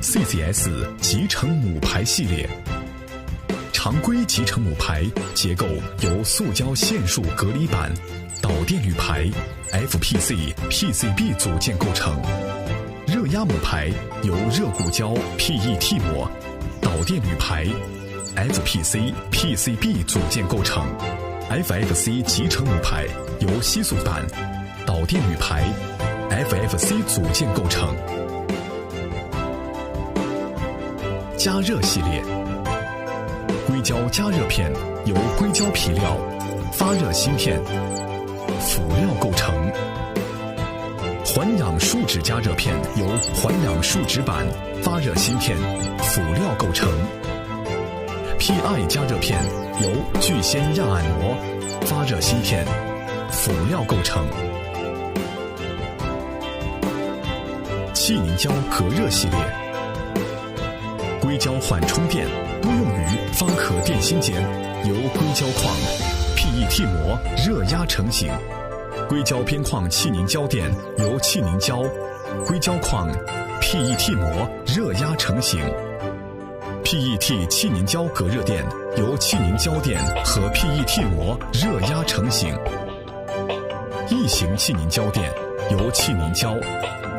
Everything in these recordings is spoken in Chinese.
CCS 集成母排系列。常规集成母排结构由塑胶线束隔离板、导电铝排、FPC、PCB 组件构成。热压母排由热固胶、PET 膜、导电铝排、FPC、PCB 组件构成。FFC 集成母排由吸塑板、导电铝排、FFC 组件构成。加热系列，硅胶加热片由硅胶皮料、发热芯片、辅料构成。环氧树脂加热片由环氧树脂板、发热芯片、辅料构成。PI 加热片由聚酰亚铵膜、发热芯片、辅料构成。气凝胶隔热系列，硅胶缓冲垫多用于方壳电芯间，由硅胶框、PET 膜热压成型。硅胶边框气凝胶垫由气凝胶、硅胶框、PET 膜热压成型。PET 气凝胶隔热垫由气凝胶垫和 PET 膜热压成型。异形气凝胶垫由气凝胶、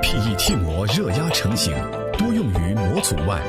PET 膜热压成型，多用于模组外。